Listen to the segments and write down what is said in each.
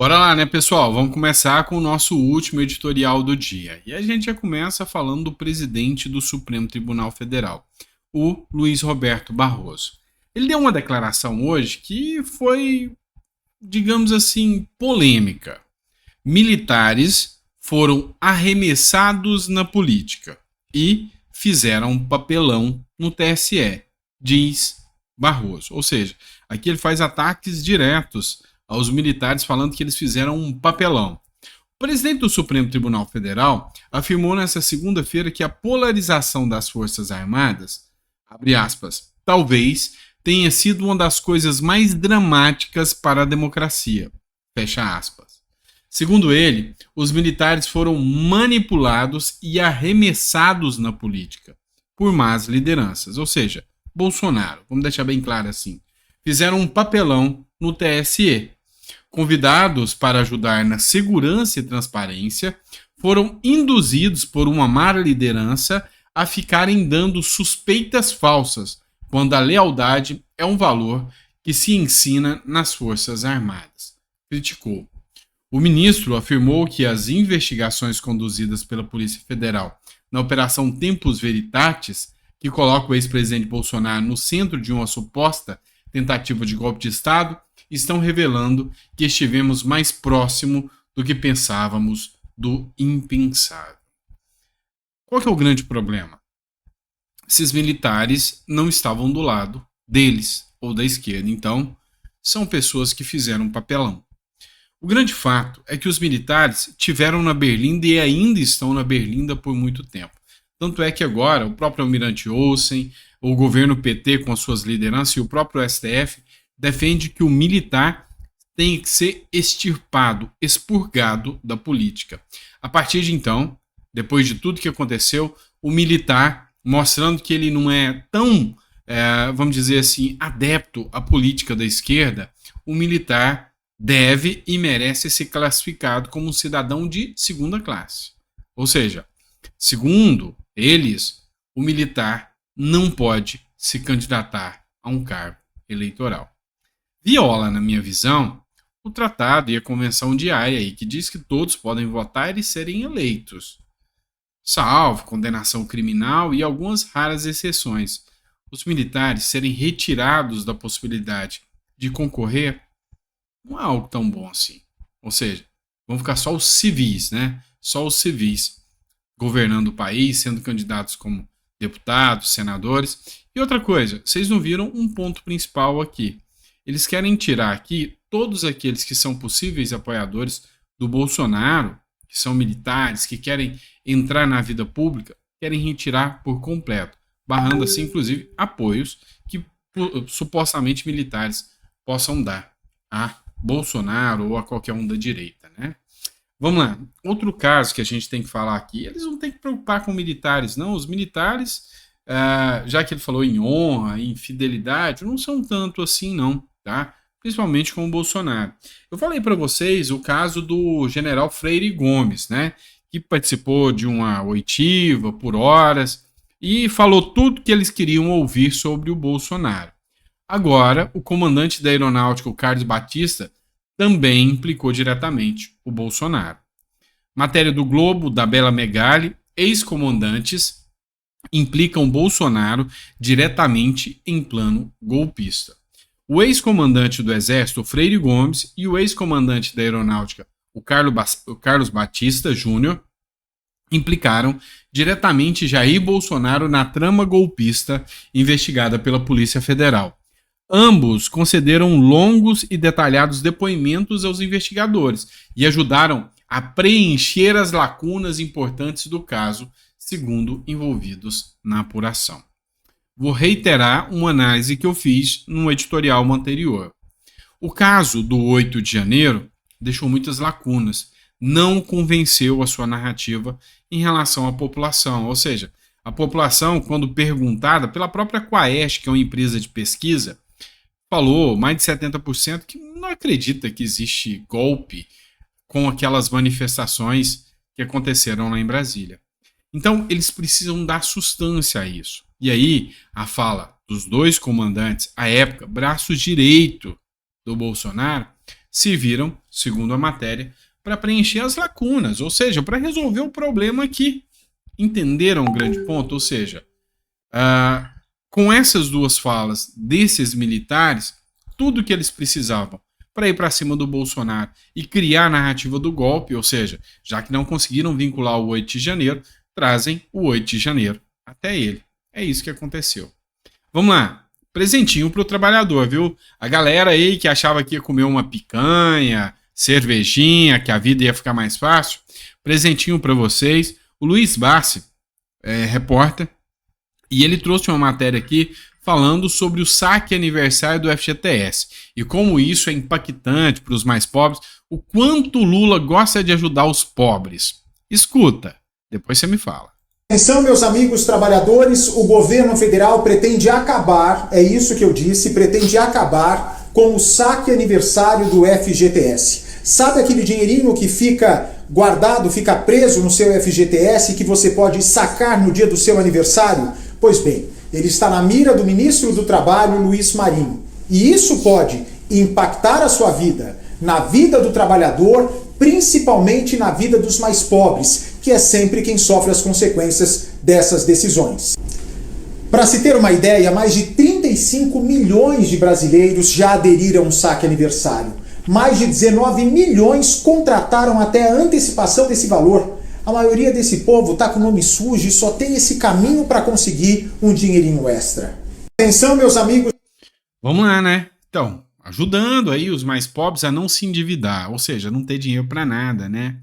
Bora lá, né, pessoal? Vamos começar com o nosso último editorial do dia. E a gente já começa falando do presidente do Supremo Tribunal Federal, o Luiz Roberto Barroso. Ele deu uma declaração hoje que foi, digamos assim, polêmica. Militares foram arremessados na política e fizeram um papelão no TSE, diz Barroso. Ou seja, aqui ele faz ataques diretos aos militares falando que eles fizeram um papelão. O presidente do Supremo Tribunal Federal afirmou nesta segunda-feira que a polarização das Forças Armadas, abre aspas, talvez tenha sido uma das coisas mais dramáticas para a democracia, fecha aspas. Segundo ele, os militares foram manipulados e arremessados na política por más lideranças, ou seja, Bolsonaro, vamos deixar bem claro assim, fizeram um papelão no TSE. Convidados para ajudar na segurança e transparência, foram induzidos por uma má liderança a ficarem dando suspeitas falsas, quando a lealdade é um valor que se ensina nas Forças Armadas. Criticou. O ministro afirmou que as investigações conduzidas pela Polícia Federal na Operação Tempus Veritatis, que coloca o ex-presidente Bolsonaro no centro de uma suposta tentativa de golpe de Estado, estão revelando que estivemos mais próximo do que pensávamos do impensável. Qual que é o grande problema? Esses militares não estavam do lado deles ou da esquerda, então são pessoas que fizeram um papelão. O grande fato é que os militares tiveram na Berlinda e ainda estão na Berlinda por muito tempo. Tanto é que agora o próprio almirante Olsen, o governo PT com as suas lideranças e o próprio STF defende que o militar tem que ser extirpado, expurgado da política. A partir de então, depois de tudo que aconteceu, o militar, mostrando que ele não é tão, vamos dizer assim, adepto à política da esquerda, o militar deve e merece ser classificado como um cidadão de segunda classe. Ou seja, segundo eles, o militar não pode se candidatar a um cargo eleitoral. Viola, na minha visão, o tratado e a convenção de Haia, que diz que todos podem votar e serem eleitos, salvo condenação criminal e algumas raras exceções. Os militares serem retirados da possibilidade de concorrer não é algo tão bom assim. Ou seja, vão ficar só os civis, né? Só os civis governando o país, sendo candidatos como deputados, senadores. E outra coisa, vocês não viram um ponto principal aqui. Eles querem tirar aqui todos aqueles que são possíveis apoiadores do Bolsonaro, que são militares, que querem entrar na vida pública, querem retirar por completo, barrando assim, inclusive, apoios que supostamente militares possam dar a Bolsonaro ou a qualquer um da direita, né? Vamos lá. Outro caso que a gente tem que falar aqui, eles não têm que preocupar com militares, não. Os militares, já que ele falou em honra, em fidelidade, não são tanto assim, não, tá? Principalmente com o Bolsonaro. Eu falei para vocês o caso do general Freire Gomes, né? Que participou de uma oitiva por horas e falou tudo que eles queriam ouvir sobre o Bolsonaro. Agora, o comandante da aeronáutica, o Carlos Batista, também implicou diretamente o Bolsonaro. Matéria do Globo, da Bela Megali, ex-comandantes implicam Bolsonaro diretamente em plano golpista. O ex-comandante do Exército, Freire Gomes, e o ex-comandante da Aeronáutica, o Carlos Batista Júnior, implicaram diretamente Jair Bolsonaro na trama golpista investigada pela Polícia Federal. Ambos concederam longos e detalhados depoimentos aos investigadores e ajudaram a preencher as lacunas importantes do caso, segundo envolvidos na apuração. Vou reiterar uma análise que eu fiz no editorial anterior. O caso do 8 de janeiro deixou muitas lacunas, não convenceu a sua narrativa em relação à população, ou seja, a população, quando perguntada pela própria Quaest, que é uma empresa de pesquisa, falou, mais de 70%, que não acredita que existe golpe com aquelas manifestações que aconteceram lá em Brasília. Então, eles precisam dar sustância a isso. E aí, a fala dos dois comandantes, à época, braço direito do Bolsonaro, serviram, segundo a matéria, para preencher as lacunas, ou seja, para resolver o problema aqui. Entenderam o grande ponto? Ou seja, com essas duas falas desses militares, tudo que eles precisavam para ir para cima do Bolsonaro e criar a narrativa do golpe, ou seja, já que não conseguiram vincular o 8 de janeiro, trazem o 8 de janeiro até ele. É isso que aconteceu. Vamos lá. Presentinho pro trabalhador, viu? A galera aí que achava que ia comer uma picanha, cervejinha, que a vida ia ficar mais fácil, presentinho para vocês. O Luiz Bassi é repórter e ele trouxe uma matéria aqui falando sobre o saque aniversário do FGTS e como isso é impactante para os mais pobres, o quanto o Lula gosta de ajudar os pobres. Escuta, depois você me fala. Atenção, meus amigos trabalhadores, o governo federal pretende acabar, é isso que eu disse, pretende acabar com o saque aniversário do FGTS. Sabe aquele dinheirinho que fica guardado, fica preso no seu FGTS que você pode sacar no dia do seu aniversário? Pois bem, ele está na mira do ministro do Trabalho, Luiz Marinho. E isso pode impactar a sua vida, na vida do trabalhador, principalmente na vida dos mais pobres, que é sempre quem sofre as consequências dessas decisões. Para se ter uma ideia, mais de 35 milhões de brasileiros já aderiram ao saque aniversário. Mais de 19 milhões contrataram até a antecipação desse valor. A maioria desse povo está com o nome sujo e só tem esse caminho para conseguir um dinheirinho extra. Atenção, meus amigos. Vamos lá, né? Então, ajudando aí os mais pobres a não se endividar, ou seja, não ter dinheiro para nada, né?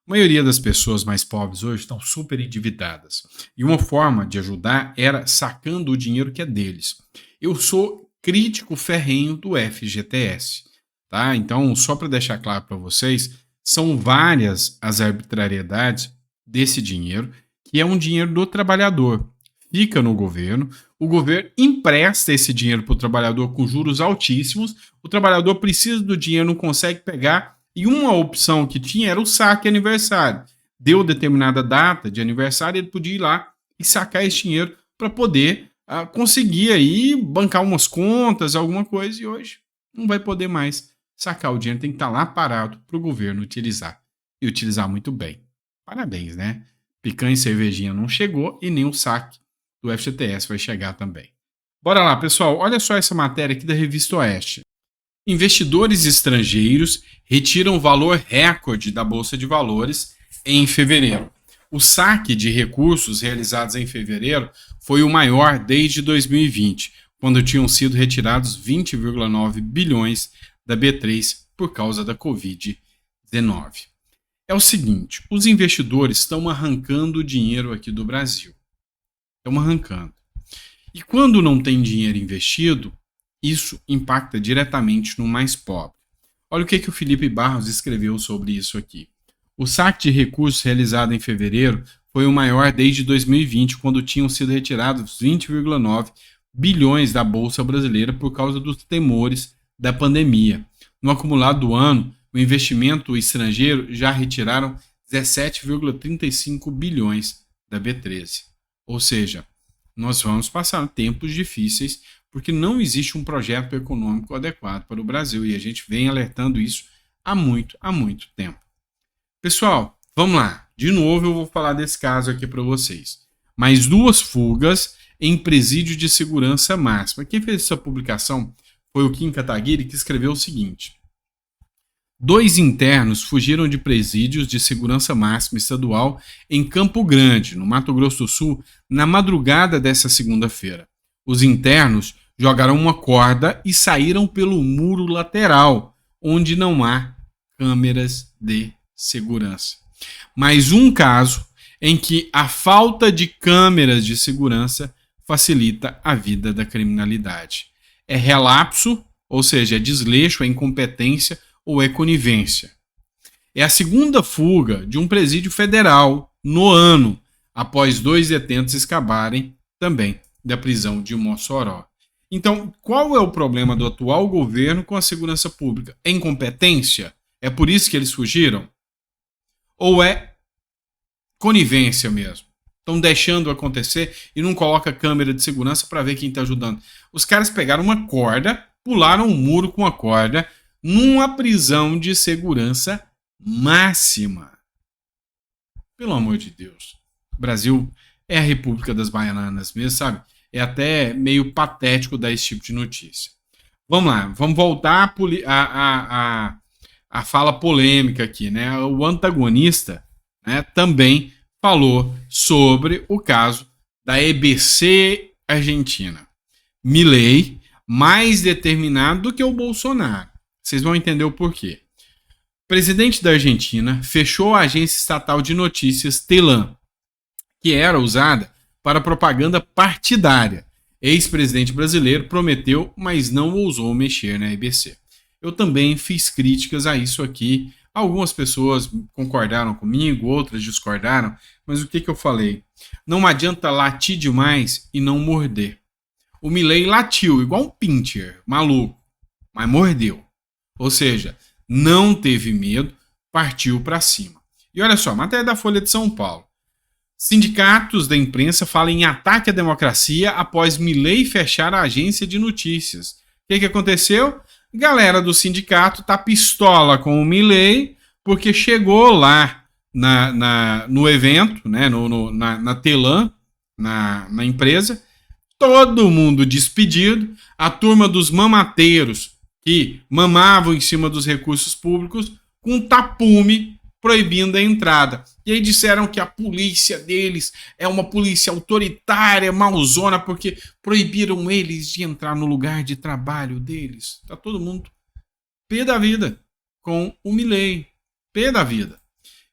A maioria das pessoas mais pobres hoje estão super endividadas. E uma forma de ajudar era sacando o dinheiro que é deles. Eu sou crítico ferrenho do FGTS, tá? Então, só para deixar claro para vocês, são várias as arbitrariedades desse dinheiro, que é um dinheiro do trabalhador. Fica no governo, o governo empresta esse dinheiro para o trabalhador com juros altíssimos, o trabalhador precisa do dinheiro, não consegue pegar, e uma opção que tinha era o saque aniversário. Deu determinada data de aniversário, ele podia ir lá e sacar esse dinheiro para poder conseguir aí bancar umas contas, alguma coisa, e hoje não vai poder mais sacar o dinheiro, tem que estar lá parado para o governo utilizar, e utilizar muito bem. Parabéns, né? Picanha e cervejinha não chegou e nem o saque do FGTS vai chegar também. Bora lá, pessoal, olha só essa matéria aqui da Revista Oeste. Investidores estrangeiros retiram valor recorde da Bolsa de Valores em fevereiro. O saque de recursos realizados em fevereiro foi o maior desde 2020, quando tinham sido retirados 20,9 bilhões da B3 por causa da Covid-19. É o seguinte, os investidores estão arrancando o dinheiro aqui do Brasil. Estão arrancando. E quando não tem dinheiro investido, isso impacta diretamente no mais pobre. Olha o que o Felipe Barros escreveu sobre isso aqui. O saque de recursos realizado em fevereiro foi o maior desde 2020, quando tinham sido retirados 20,9 bilhões da Bolsa Brasileira por causa dos temores da pandemia. No acumulado do ano, o investimento estrangeiro já retiraram 17,35 bilhões da B13. Ou seja, nós vamos passar tempos difíceis porque não existe um projeto econômico adequado para o Brasil e a gente vem alertando isso há muito tempo. Pessoal, vamos lá. De novo eu vou falar desse caso aqui para vocês. Mais 2 fugas em presídio de segurança máxima. Quem fez essa publicação foi o Kim Kataguiri, que escreveu o seguinte. 2 internos fugiram de presídios de segurança máxima estadual em Campo Grande, no Mato Grosso do Sul, na madrugada dessa segunda-feira. Os internos jogaram uma corda e saíram pelo muro lateral, onde não há câmeras de segurança. Mais um caso em que a falta de câmeras de segurança facilita a vida da criminalidade. É relapso, ou seja, é desleixo, é incompetência ou é conivência. É a segunda fuga de um presídio federal no ano, após 2 detentos escaparem também da prisão de Mossoró. Então, qual é o problema do atual governo com a segurança pública? É incompetência? É por isso que eles fugiram? Ou é conivência mesmo? Estão deixando acontecer e não coloca câmera de segurança para ver quem está ajudando. Os caras pegaram uma corda, pularam um muro com a corda, numa prisão de segurança máxima. Pelo amor de Deus. O Brasil é a República das Bananas mesmo, sabe? É até meio patético dar esse tipo de notícia. Vamos lá, vamos voltar a fala polêmica aqui, né? O antagonista, né, também falou sobre o caso da EBC Argentina. Milei mais determinado do que o Bolsonaro. Vocês vão entender o porquê. O presidente da Argentina fechou a agência estatal de notícias Telam, que era usada para propaganda partidária. Ex-presidente brasileiro prometeu, mas não ousou mexer na EBC. Eu também fiz críticas a isso aqui. Algumas pessoas concordaram comigo, outras discordaram, mas o que eu falei? Não adianta latir demais e não morder. O Milei latiu, igual um pincher, maluco, mas mordeu. Ou seja, não teve medo, partiu para cima. E olha só, matéria da Folha de São Paulo. Sindicatos da imprensa falam em ataque à democracia após Milei fechar a agência de notícias. O que aconteceu? Galera do sindicato tá pistola com o Milei porque chegou lá no evento, né, na Telam, na empresa, todo mundo despedido, a turma dos mamateiros que mamavam em cima dos recursos públicos com tapume proibindo a entrada. E aí disseram que a polícia deles é uma polícia autoritária, malzona, porque proibiram eles de entrar no lugar de trabalho deles. Tá todo mundo pé da vida com o Milei. Pé da vida.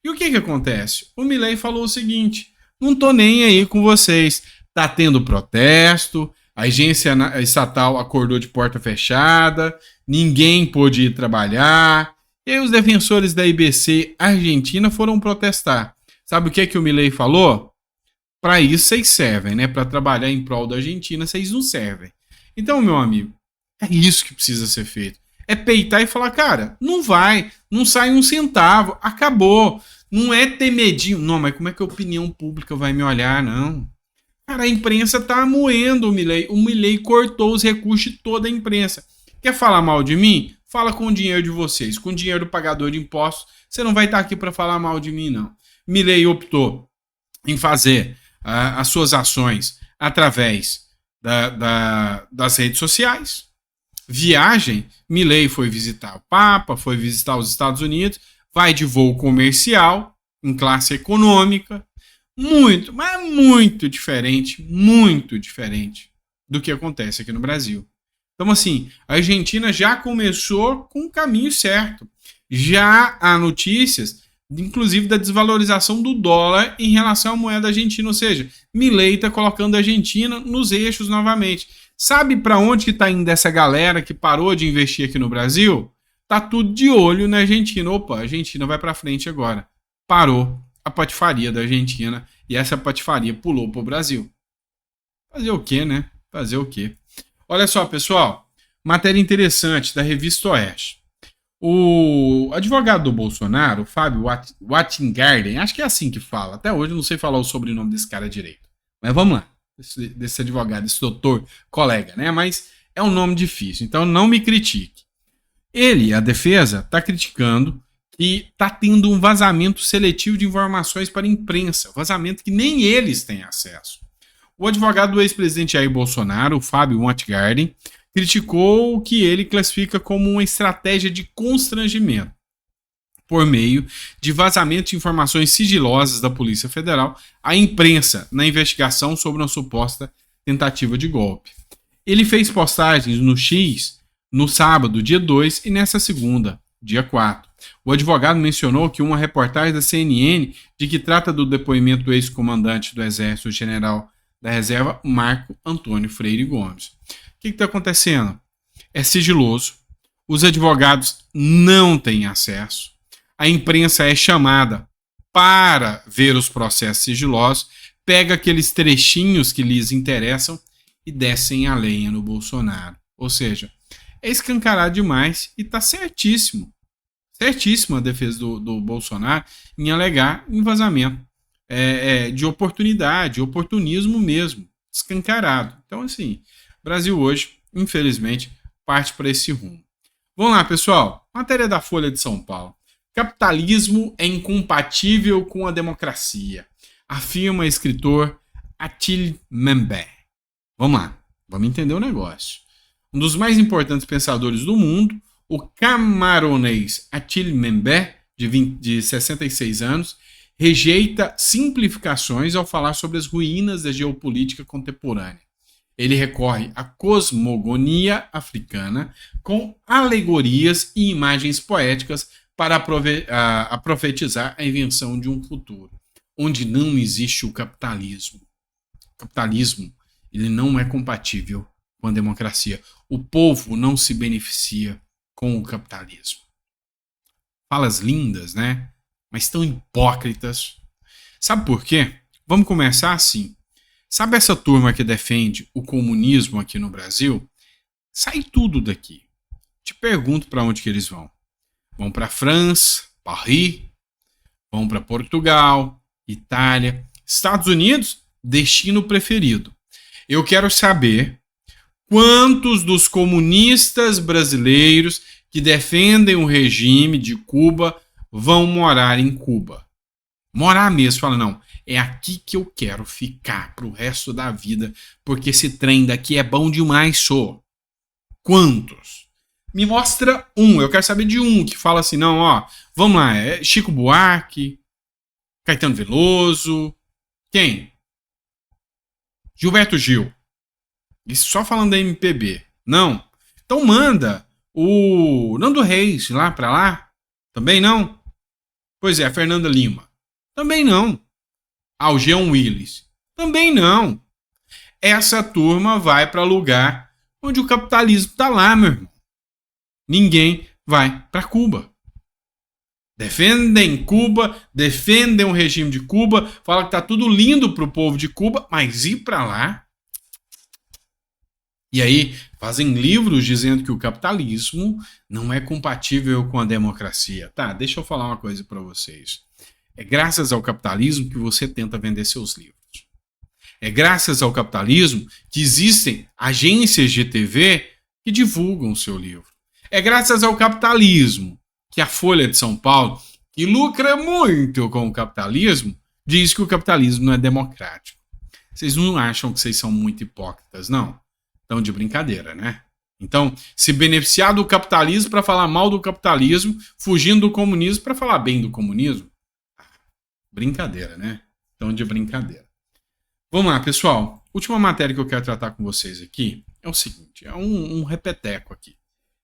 E o que acontece? O Milei falou o seguinte: não tô nem aí com vocês. Tá tendo protesto, a agência estatal acordou de porta fechada, ninguém pôde ir trabalhar. E aí os defensores da IBC Argentina foram protestar. Sabe o que o Milei falou? Para isso vocês servem, né? Para trabalhar em prol da Argentina, vocês não servem. Então, meu amigo, é isso que precisa ser feito. É peitar e falar, cara, não vai, não sai um centavo, acabou. Não é ter medinho. Não, mas como é que a opinião pública vai me olhar, não? Cara, a imprensa tá moendo o Milei. O Milei cortou os recursos de toda a imprensa. Quer falar mal de mim? Fala com o dinheiro de vocês, com o dinheiro do pagador de impostos. Você não vai estar aqui para falar mal de mim, não. Milei optou em fazer as suas ações através das redes sociais. Viagem, Milei foi visitar o Papa, foi visitar os Estados Unidos, vai de voo comercial, em classe econômica. Muito, mas muito diferente do que acontece aqui no Brasil. Então, assim, a Argentina já começou com o caminho certo. Já há notícias, inclusive, da desvalorização do dólar em relação à moeda argentina. Ou seja, Milei está colocando a Argentina nos eixos novamente. Sabe para onde que está indo essa galera que parou de investir aqui no Brasil? Tá tudo de olho na Argentina. Opa, a Argentina vai para frente agora. Parou a patifaria da Argentina e essa patifaria pulou para o Brasil. Fazer o quê, né? Fazer o quê? Olha só, pessoal, matéria interessante da Revista Oeste. O advogado do Bolsonaro, o Fábio Wattengarden, acho que é assim que fala, até hoje eu não sei falar o sobrenome desse cara direito, mas vamos lá, desse advogado, esse doutor, colega, né? Mas é um nome difícil, então não me critique. Ele, a defesa, está criticando que está tendo um vazamento seletivo de informações para a imprensa, vazamento que nem eles têm acesso. O advogado do ex-presidente Jair Bolsonaro, o Fábio Wattengarden, criticou o que ele classifica como uma estratégia de constrangimento por meio de vazamento de informações sigilosas da Polícia Federal à imprensa na investigação sobre uma suposta tentativa de golpe. Ele fez postagens no X no sábado, dia 2, e nessa segunda, dia 4. O advogado mencionou que uma reportagem da CNN de que trata do depoimento do ex-comandante do Exército, general da reserva, Marco Antônio Freire Gomes. O que está acontecendo? É sigiloso, os advogados não têm acesso, a imprensa é chamada para ver os processos sigilosos, pega aqueles trechinhos que lhes interessam e descem a lenha no Bolsonaro. Ou seja, é escancarado demais e está certíssimo. Certíssimo a defesa do Bolsonaro em alegar um vazamento de oportunidade, oportunismo mesmo, escancarado. Então, assim, o Brasil hoje, infelizmente, parte para esse rumo. Vamos lá, pessoal. Matéria da Folha de São Paulo. Capitalismo é incompatível com a democracia, afirma escritor Attila Membert. Vamos lá, vamos entender o negócio. Um dos mais importantes pensadores do mundo, o camaronês Attila Membert, de 66 anos, rejeita simplificações ao falar sobre as ruínas da geopolítica contemporânea. Ele recorre à cosmogonia africana com alegorias e imagens poéticas para profetizar a invenção de um futuro, onde não existe o capitalismo. O capitalismo, ele não é compatível com a democracia. O povo não se beneficia com o capitalismo. Falas lindas, né? Mas tão hipócritas. Sabe por quê? Vamos começar assim. Sabe essa turma que defende o comunismo aqui no Brasil? Sai tudo daqui. Te pergunto para onde que eles vão. Vão para França, Paris, vão para Portugal, Itália, Estados Unidos, destino preferido. Eu quero saber quantos dos comunistas brasileiros que defendem o regime de Cuba vão morar em Cuba. Morar mesmo, fala, não, é aqui que eu quero ficar pro resto da vida, porque esse trem daqui é bom demais, só. Quantos? Me mostra um, eu quero saber de um que fala assim, não, ó, vamos lá, é Chico Buarque, Caetano Veloso, quem? Gilberto Gil. Isso só falando da MPB. Não. Então manda o Nando Reis lá pra lá. Também não. Pois é, a Fernanda Lima. Também não. O Jean Willis. Também não. Essa turma vai para lugar onde o capitalismo tá lá, meu irmão. Ninguém vai para Cuba. Defendem Cuba, defendem o regime de Cuba, falam que tá tudo lindo pro povo de Cuba, mas ir para lá? E aí fazem livros dizendo que o capitalismo não é compatível com a democracia. Tá, deixa eu falar uma coisa para vocês. É graças ao capitalismo que você tenta vender seus livros. É graças ao capitalismo que existem agências de TV que divulgam o seu livro. É graças ao capitalismo que a Folha de São Paulo, que lucra muito com o capitalismo, diz que o capitalismo não é democrático. Vocês não acham que vocês são muito hipócritas, não? Estão de brincadeira, né? Então, se beneficiar do capitalismo para falar mal do capitalismo, fugindo do comunismo para falar bem do comunismo, brincadeira, né? Estão de brincadeira. Vamos lá, pessoal. Última matéria que eu quero tratar com vocês aqui é o seguinte, é um repeteco aqui.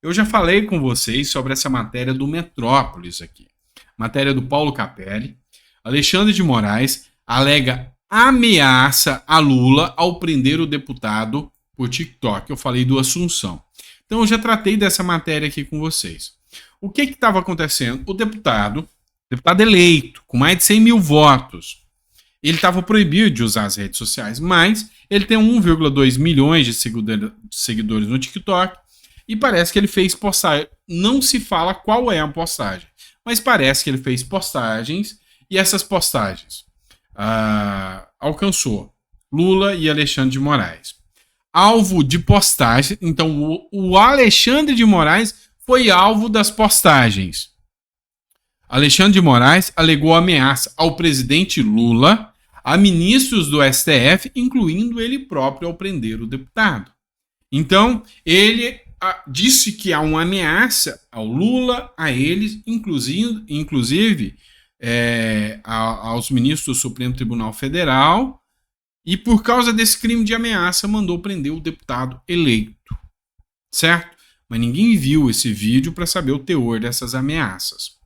Eu já falei com vocês sobre essa matéria do Metrópolis aqui. Matéria do Paulo Capelli. Alexandre de Moraes alega ameaça a Lula ao prender o deputado por TikTok. Eu falei do Assunção. Então eu já tratei dessa matéria aqui com vocês. O que estava acontecendo? O deputado eleito, com mais de 100 mil votos, ele estava proibido de usar as redes sociais, mas ele tem 1,2 milhões de seguidores no TikTok e parece que ele fez postagem. Não se fala qual é a postagem, mas parece que ele fez postagens e essas postagens alcançou Lula e Alexandre de Moraes. Alvo de postagem, então o Alexandre de Moraes foi alvo das postagens. Alexandre de Moraes alegou ameaça ao presidente Lula, a ministros do STF, incluindo ele próprio ao prender o deputado. Então, ele disse que há uma ameaça ao Lula, a eles, inclusive aos ministros do Supremo Tribunal Federal, e por causa desse crime de ameaça mandou prender o deputado eleito, certo? Mas ninguém viu esse vídeo para saber o teor dessas ameaças.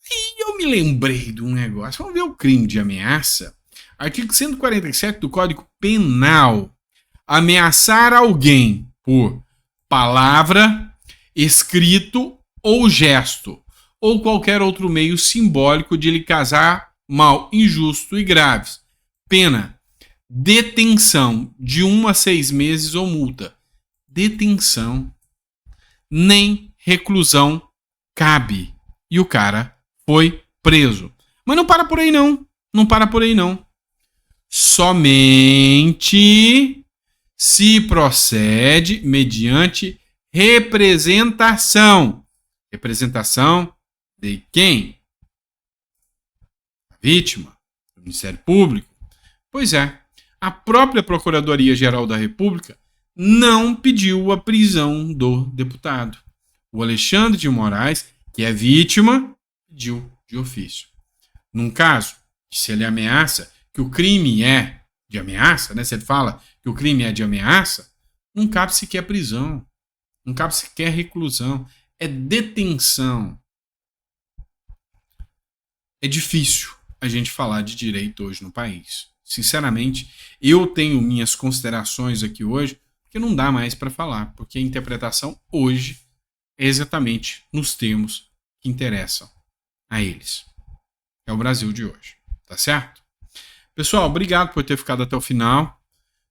E eu me lembrei de um negócio. Vamos ver o crime de ameaça. Artigo 147 do Código Penal. Ameaçar alguém por palavra, escrito ou gesto, ou qualquer outro meio simbólico de lhe causar mal injusto e grave. Pena: detenção de 1 a 6 meses ou multa. Detenção. Nem reclusão cabe. E o cara foi preso. Mas não para por aí não. Não para por aí não. Somente se procede mediante representação. Representação de quem? A vítima, do Ministério Público. Pois é, a própria Procuradoria-Geral da República não pediu a prisão do deputado. O Alexandre de Moraes, que é vítima, pediu de ofício. Num caso, se ele ameaça, que o crime é de ameaça, né? Se ele fala que o crime é de ameaça, não cabe sequer prisão, não cabe sequer reclusão, é detenção. É difícil a gente falar de direito hoje no país. Sinceramente, eu tenho minhas considerações aqui hoje, porque não dá mais para falar, porque a interpretação hoje é exatamente nos termos que interessam a eles. É o Brasil de hoje, tá certo? Pessoal, obrigado por ter ficado até o final.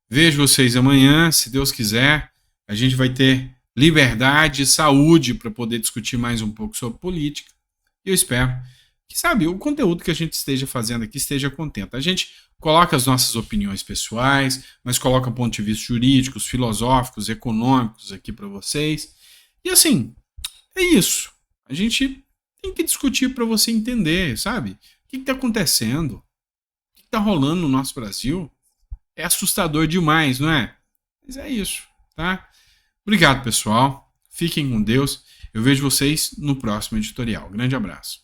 Vejo vocês amanhã, se Deus quiser. A gente vai ter liberdade e saúde para poder discutir mais um pouco sobre política. E eu espero que, sabe, o conteúdo que a gente esteja fazendo aqui esteja contente. A gente coloca as nossas opiniões pessoais, mas coloca pontos de vista jurídicos, filosóficos, econômicos aqui para vocês. E assim, é isso. A gente tem que discutir para você entender, sabe? O que está acontecendo? O que está rolando no nosso Brasil? É assustador demais, não é? Mas é isso, tá? Obrigado, pessoal. Fiquem com Deus. Eu vejo vocês no próximo editorial. Grande abraço.